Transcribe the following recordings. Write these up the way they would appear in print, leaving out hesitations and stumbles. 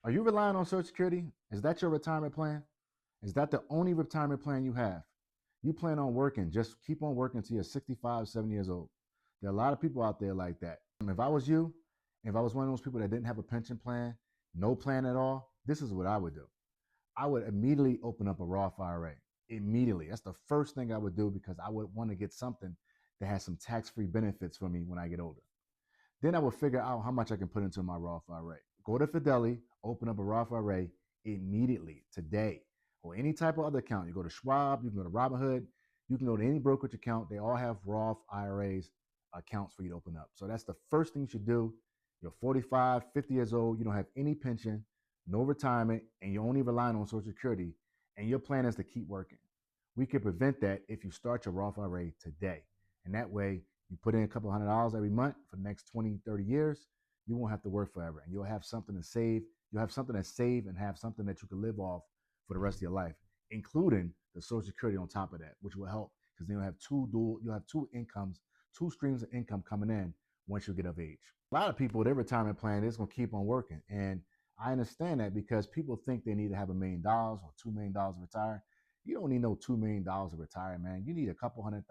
Are you relying on Social Security? Is that your retirement plan? Is that the only retirement plan you have? You plan on working, just keep on working until you're 65, 70 years old. There are a lot of people out there like that. If I was you, if I was one of those people that didn't have a pension plan, no plan at all, this is what I would do. I would immediately open up a Roth IRA. Immediately. That's the first thing I would do because I would want to get something that has some tax-free benefits for me when I get older. Then I would figure out how much I can put into my Roth IRA. Go to Fidelity, open up a Roth IRA immediately, today, or any type of other account. You go to Schwab, you can go to Robinhood, you can go to any brokerage account. They all have Roth IRAs accounts for you to open up. So that's the first thing you should do. You're 45, 50 years old, you don't have any pension, no retirement, and you're only relying on Social Security, and your plan is to keep working. We can prevent that if you start your Roth IRA today. And that way, you put in a couple $100 every month for the next 20, 30 years, you won't have to work forever. And you'll have something to save. You'll have something to save and have something that you can live off for the rest of your life, including the Social Security on top of that, which will help because then you'll have two incomes, two streams of income coming in once you get of age. A lot of people, their retirement plan is going to keep on working. And I understand that because people think they need to have $1 million or $2 million to retire. You don't need no $2 million to retire, man. You need a couple $100,000.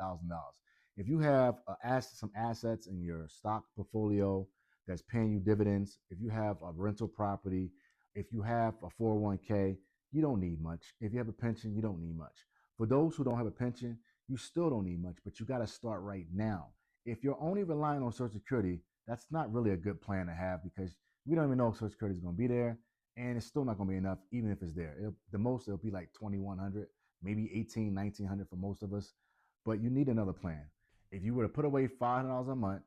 If you have some assets in your stock portfolio that's paying you dividends, if you have a rental property, if you have a 401k, you don't need much. If you have a pension, you don't need much. For those who don't have a pension, you still don't need much, but you got to start right now. If you're only relying on Social Security, that's not really a good plan to have because we don't even know if Social Security is going to be there, and it's still not going to be enough, even if it's there. The most it'll be like 2,100, maybe 18, 1,900 for most of us, but you need another plan. If you were to put away $500 a month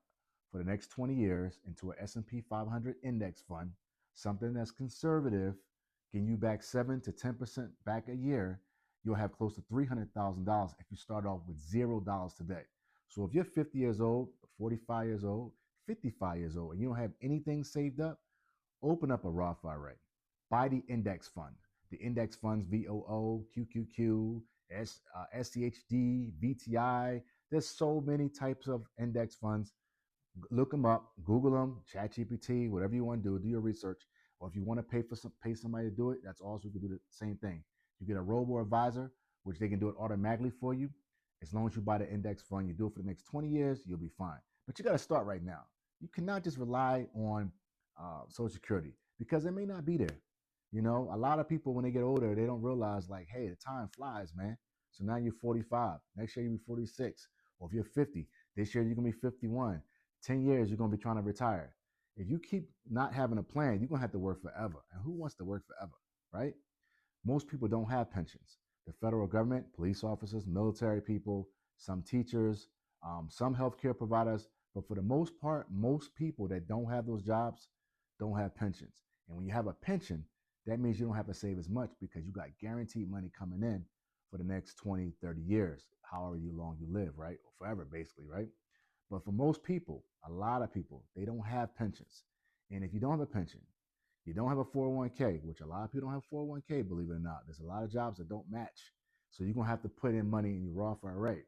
for the next 20 years into an S&P 500 index fund, something that's conservative, getting you back 7 to 10% back a year, you'll have close to $300,000 if you start off with $0 today. So if you're 50 years old, 45 years old, 55 years old, and you don't have anything saved up, open up a Roth IRA. Buy the index fund. The index funds, VOO, QQQ, SCHD, VTI. There's so many types of index funds. Look them up, Google them, ChatGPT, whatever you want to do your research. Or if you want to pay somebody to do it, that's also you can do the same thing. You get a robo-advisor, which they can do it automatically for you. As long as you buy the index fund, you do it for the next 20 years, you'll be fine. But you got to start right now. You cannot just rely on Social Security because it may not be there. You know, a lot of people, when they get older, they don't realize, like, hey, the time flies, man. So now you're 45. Next year, you'll be 46. Or if you're 50, this year, you're going to be 51. 10 years, you're going to be trying to retire. If you keep not having a plan, you're going to have to work forever. And who wants to work forever, right? Most people don't have pensions. The federal government, police officers, military people, some teachers, some healthcare providers. But for the most part, most people that don't have those jobs don't have pensions. And when you have a pension, that means you don't have to save as much because you got guaranteed money coming in for the next 20, 30 years, however long you live, right? Or forever, basically, right? But for most people, a lot of people, they don't have pensions. And if you don't have a pension, you don't have a 401k, which a lot of people don't have 401k, believe it or not. There's a lot of jobs that don't match. So you're going to have to put in money in your Roth IRA.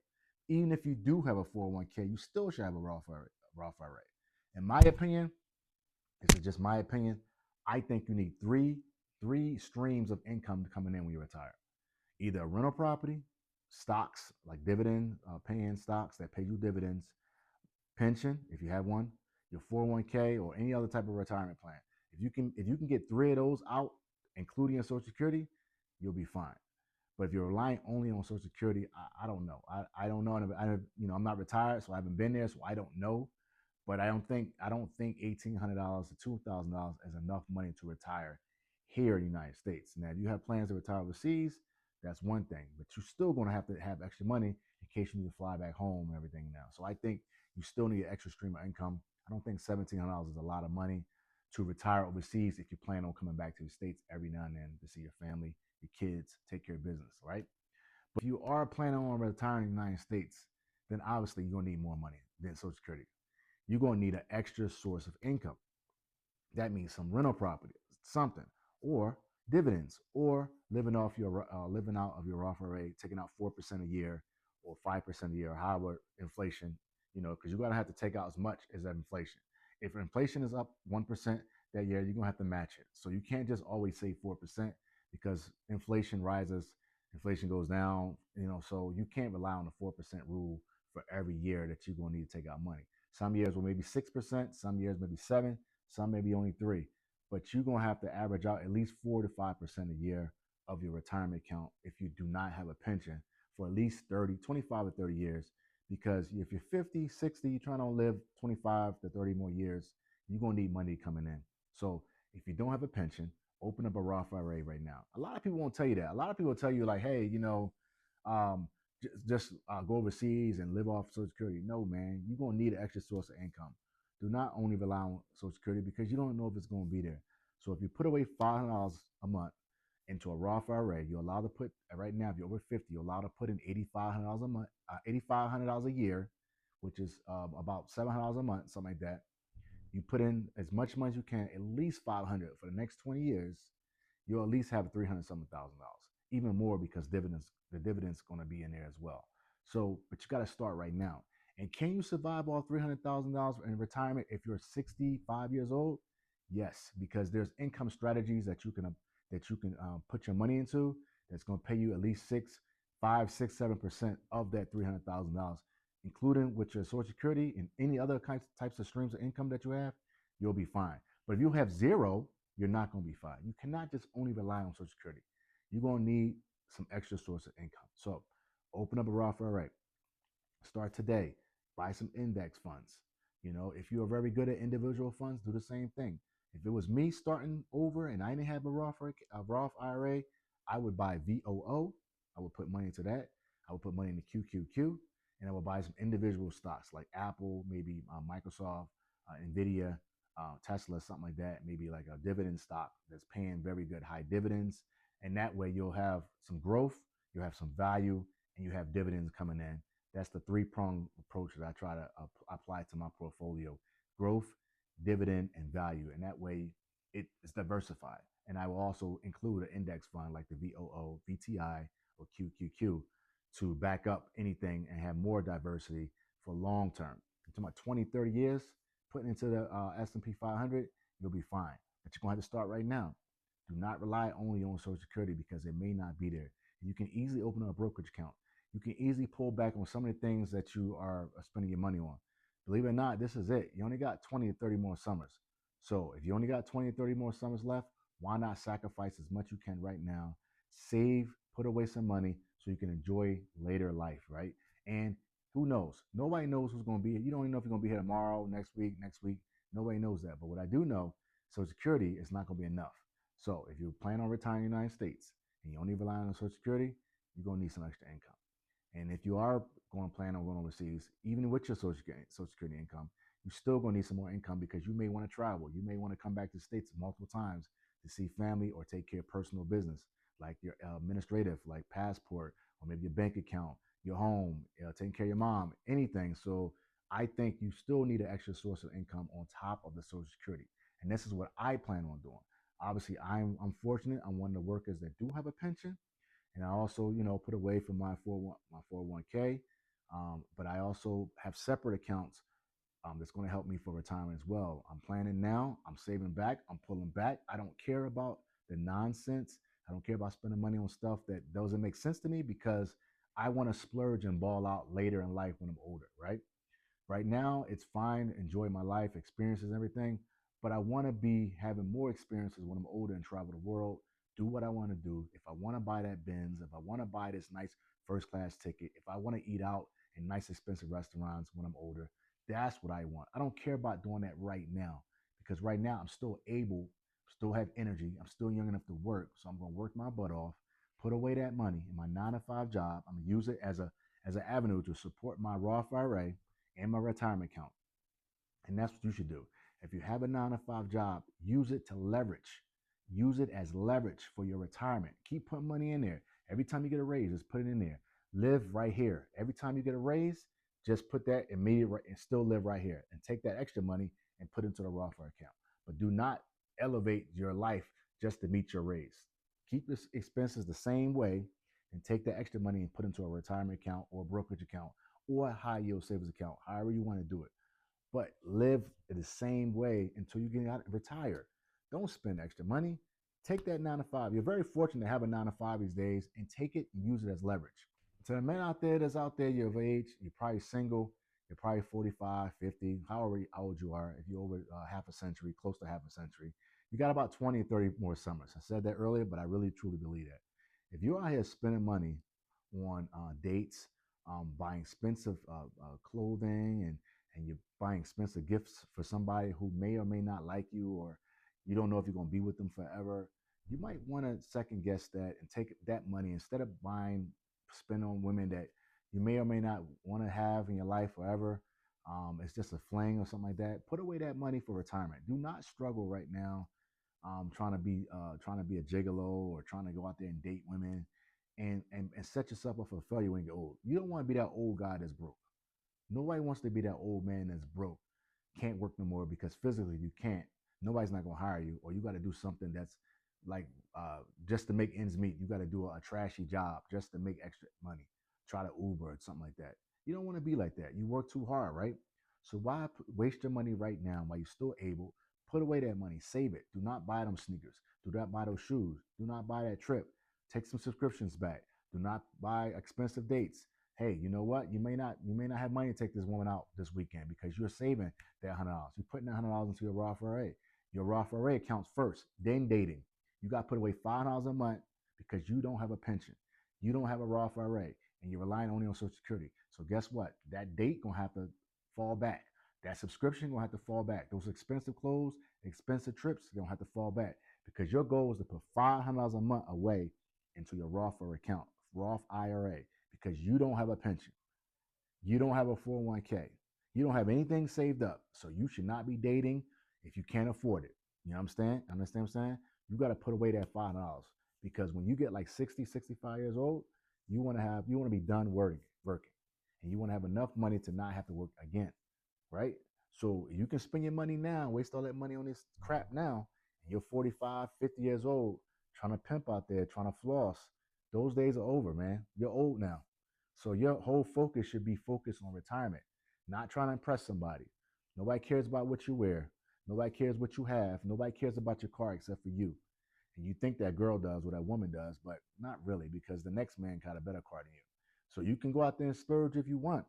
Even if you do have a 401k, you still should have a Roth IRA. In my opinion, this is just my opinion, I think you need three streams of income coming in when you retire. Either a rental property, stocks like dividend paying stocks that pay you dividends, pension if you have one, your 401k or any other type of retirement plan. If you can get three of those out, including your Social Security, you'll be fine. But if you're relying only on Social Security, I don't know. I don't know. I'm not retired, so I haven't been there, so I don't know. But I don't think $1,800 to $2,000 is enough money to retire here in the United States. Now, if you have plans to retire overseas, that's one thing. But you're still going to have extra money in case you need to fly back home and everything now. So I think you still need an extra stream of income. I don't think $1,700 is a lot of money to retire overseas if you plan on coming back to the States every now and then to see your family, your kids, take care of business, right? But if you are planning on retiring in the United States, then obviously you're going to need more money than Social Security. You're going to need an extra source of income. That means some rental property, something, or dividends, or living out of your Roth IRA, taking out 4% a year or 5% a year, or however inflation, because you're going to have to take out as much as that inflation. If inflation is up 1%, that year, you're gonna have to match it. So you can't just always say 4% because inflation rises, inflation goes down, so you can't rely on the 4% rule for every year that you're gonna need to take out money. Some years will maybe 6%, some years maybe 7, some maybe only 3. But you're gonna have to average out at least 4 to 5% a year of your retirement account if you do not have a pension for at least 30, 25 or 30 years. Because if you're 50, 60, you're trying to live 25 to 30 more years, you're going to need money coming in. So if you don't have a pension, open up a Roth IRA right now. A lot of people won't tell you that. A lot of people will tell you like, hey, um, just go overseas and live off Social Security. No, man, you're going to need an extra source of income. Do not only rely on Social Security because you don't know if it's going to be there. So if you put away $500 a month into a Roth IRA, you're allowed to put right now, if you're over 50, you're allowed to put in $8,500 a month, $8,500 a year, which is about $700 a month, something like that. You put in as much money as you can, at least 500 for the next 20 years. You'll at least have 300 something thousand dollars, even more because the dividends going to be in there as well. So, but you got to start right now. And can you survive all $300,000 in retirement if you're 65 years old? Yes, because there's income strategies that you can put your money into that's going to pay you at least 5, 6, 7% of that $300,000, including with your Social Security and any other types of streams of income that you have. You'll be fine. But if you have zero, you're not going to be fine. You cannot just only rely on Social Security. You're going to need some extra source of income. So open up a Roth IRA. Start today. Buy some index funds. If you are very good at individual funds, do the same thing. If it was me starting over and I didn't have a Roth IRA, I would buy VOO. I would put money into that. I would put money into QQQ, and I would buy some individual stocks like Apple, maybe Microsoft, Nvidia, Tesla, something like that. Maybe like a dividend stock that's paying very good high dividends, and that way you'll have some growth, you'll have some value, and you have dividends coming in. That's the three-pronged approach that I try to apply to my portfolio: growth, dividend, and value. And that way it is diversified. And I will also include an index fund like the VOO, VTI, or QQQ to back up anything and have more diversity for long term. Talking about 20, 30 years, putting into the S&P 500, you'll be fine. But you're going to have to start right now. Do not rely only on Social Security because it may not be there. You can easily open up a brokerage account. You can easily pull back on some of the things that you are spending your money on. Believe it or not, this is it. You only got 20 to 30 more summers. So if you only got 20 to 30 more summers left, why not sacrifice as much you can right now? Save, put away some money so you can enjoy later life, right? And who knows? Nobody knows who's going to be here. You don't even know if you're going to be here tomorrow, next week. Nobody knows that. But what I do know, Social Security is not going to be enough. So if you plan on retiring in the United States and you only rely on Social Security, you're going to need some extra income. And if you are going to plan on going overseas, even with your Social Security income, you're still going to need some more income because you may want to travel. You may want to come back to the States multiple times to see family or take care of personal business, like your administrative, like passport, or maybe your bank account, your home, taking care of your mom, anything. So I think you still need an extra source of income on top of the Social Security. And this is what I plan on doing. Obviously, I'm fortunate. I'm one of the workers that do have a pension. And I also, put away from my 401k. But I also have separate accounts that's going to help me for retirement as well. I'm planning now. I'm saving back. I'm pulling back. I don't care about the nonsense. I don't care about spending money on stuff that doesn't make sense to me because I want to splurge and ball out later in life when I'm older, right? Right now, it's fine, enjoy my life, experiences, and everything. But I want to be having more experiences when I'm older and travel the world, do what I want to do. If I want to buy that Benz, if I want to buy this nice first class ticket, if I want to eat out in nice expensive restaurants when I'm older, that's what I want. I don't care about doing that right now because right now I'm still able, still have energy. I'm still young enough to work. So I'm going to work my butt off, put away that money in my 9 to 5 job. I'm going to use it as an avenue to support my Roth IRA and my retirement account. And that's what you should do. If you have a 9 to 5 job, use it to leverage. Use it as leverage for your retirement. Keep putting money in there. Every time you get a raise, just put it in there. Live right here. Every time you get a raise, just put that immediate and still live right here. And take that extra money and put it into the Roth IRA account. But do not elevate your life just to meet your raise. Keep the expenses the same way and take that extra money and put it into a retirement account or a brokerage account or a high yield savings account, however you want to do it. But live the same way until you get out and retire. Don't spend extra money. Take that 9 to 5. You're very fortunate to have a 9 to 5 these days, and take it and use it as leverage. To the men out there that's out there, you're of age, you're probably single, you're probably 45, 50, however old you are. If you're over half a century, close to half a century, you got about 20 or 30 more summers. I said that earlier, but I really truly believe that. If you're out here spending money on dates, buying expensive clothing, and you're buying expensive gifts for somebody who may or may not like you, or you don't know if you're going to be with them forever, you might want to second guess that and take that money instead of spend on women that you may or may not want to have in your life forever. It's just a fling or something like that. Put away that money for retirement. Do not struggle right now trying to be a gigolo or trying to go out there and date women and set yourself up for failure when you get old. You don't want to be that old guy that's broke. Nobody wants to be that old man that's broke, can't work no more because physically you can't. Nobody's not gonna hire you, or you got to do something that's like just to make ends meet. You got to do a trashy job just to make extra money. Try to Uber or something like that. You don't want to be like that. You work too hard, right? So why waste your money right now while you're still able? Put away that money, save it. Do not buy them sneakers. Do not buy those shoes. Do not buy that trip. Take some subscriptions back. Do not buy expensive dates. Hey, you know what? You may not have money to take this woman out this weekend because you're saving that $100. You're putting that $100 into your Roth IRA. Your Roth IRA counts first, then dating. You got to put away $5 a month because you don't have a pension. You don't have a Roth IRA, and you're relying only on Social Security. So guess what? That date gonna have to fall back. That subscription gonna have to fall back. Those expensive clothes, expensive trips, gonna have to fall back because your goal is to put $500 a month away into your Roth account, Roth IRA, because you don't have a pension. You don't have a 401k. You don't have anything saved up. So you should not be dating if you can't afford it. You know what I'm saying? Understand what I'm saying? You got to put away that $5 because when you get like 60, 65 years old, you want to be done working, and you want to have enough money to not have to work again, right? So you can spend your money now, waste all that money on this crap now, and you're 45, 50 years old, trying to pimp out there, trying to floss. Those days are over, man. You're old now. So your whole focus should be focused on retirement, not trying to impress somebody. Nobody cares about what you wear. Nobody cares what you have. Nobody cares about your car except for you. And you think that girl does or that woman does, but not really, because the next man got a better car than you. So you can go out there and splurge if you want,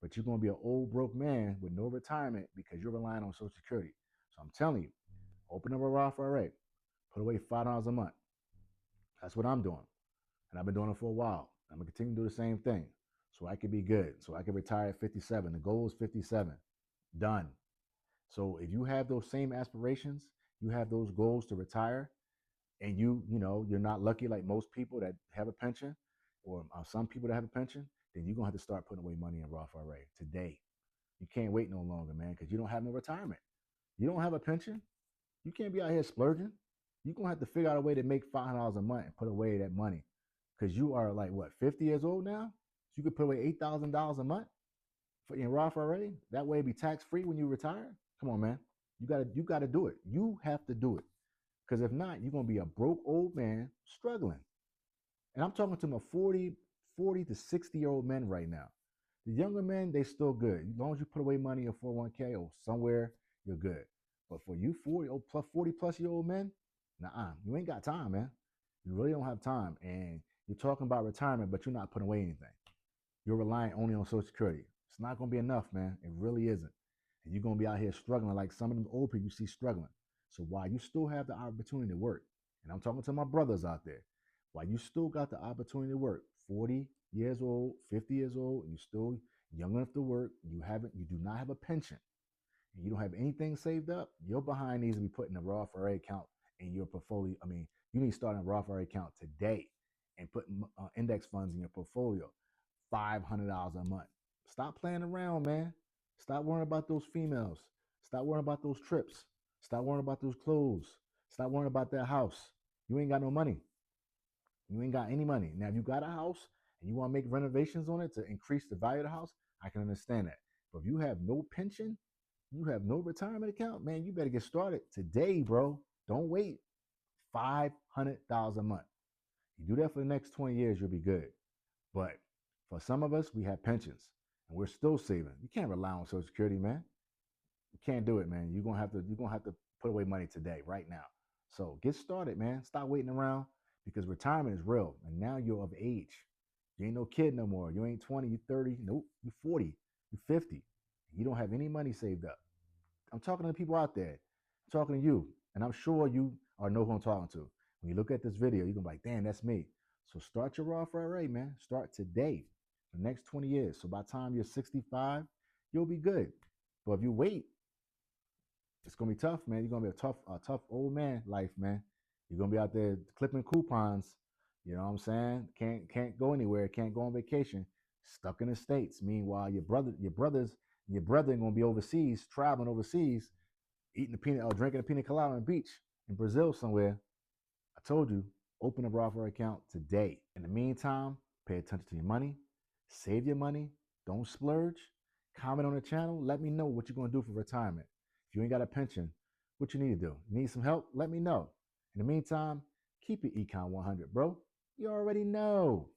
but you're going to be an old broke man with no retirement because you're relying on Social Security. So I'm telling you, open up a Roth IRA, put away $5 a month. That's what I'm doing. And I've been doing it for a while. I'm going to continue to do the same thing so I can be good, so I can retire at 57. The goal is 57. Done. So if you have those same aspirations, you have those goals to retire, and you're not lucky like most people that have a pension, or some people that have a pension, then you're going to have to start putting away money in Roth IRA today. You can't wait no longer, man, because you don't have no retirement. You don't have a pension. You can't be out here splurging. You're going to have to figure out a way to make $500 a month and put away that money because you are like, what, 50 years old now? So you could put away $8,000 a month in Roth IRA. That way it'd be tax-free when you retire. Come on, man. You gotta do it. You have to do it. Because if not, you're going to be a broke old man struggling. And I'm talking to my 40 to 60-year-old men right now. The younger men, they still good. As long as you put away money in 401k or somewhere, you're good. But for you 40 plus year old men, you ain't got time, man. You really don't have time. And you're talking about retirement, but you're not putting away anything. You're relying only on Social Security. It's not going to be enough, man. It really isn't. And you're going to be out here struggling like some of them old people you see struggling. So while you still have the opportunity to work, and I'm talking to my brothers out there, while you still got the opportunity to work, 40 years old, 50 years old, and you're still young enough to work, you do not have a pension, and you don't have anything saved up, your behind needs to be put in a Roth IRA account in your portfolio. You need to start a Roth IRA account today and put index funds in your portfolio, $500 a month. Stop playing around, man. Stop worrying about those females. Stop worrying about those trips. Stop worrying about those clothes. Stop worrying about that house. You ain't got no money. You ain't got any money. Now, if you got a house and you want to make renovations on it to increase the value of the house, I can understand that. But if you have no pension, you have no retirement account, man, you better get started today, bro. Don't wait. $500 a month. You do that for the next 20 years, you'll be good. But for some of us, we have pensions and we're still saving. You can't rely on Social Security, man. You can't do it, man. You're gonna have to put away money today, right now. So get started, man. Stop waiting around because retirement is real. And now you're of age. You ain't no kid no more. You ain't 20, you 30. Nope. You 40, you 50. You don't have any money saved up. I'm talking to the people out there. I'm talking to you. And I'm sure you are know who I'm talking to. When you look at this video, you're going to be like, damn, that's me. So start your Roth IRA, man. Start today for the next 20 years. So by the time you're 65, you'll be good. But if you wait, it's gonna be tough, man. You're gonna be a tough old man life, man. You're gonna be out there clipping coupons. You know what I'm saying? Can't go anywhere. Can't go on vacation. Stuck in the States. Meanwhile, your brethren gonna be overseas, traveling overseas, eating the peanut or drinking a pina colada on the beach in Brazil somewhere. I told you, open a Roth IRA account today. In the meantime, pay attention to your money, save your money, don't splurge. Comment on the channel. Let me know what you're gonna do for retirement. If you ain't got a pension, what you need to do? Need some help? Let me know. In the meantime, keep your Econ 100, bro. You already know.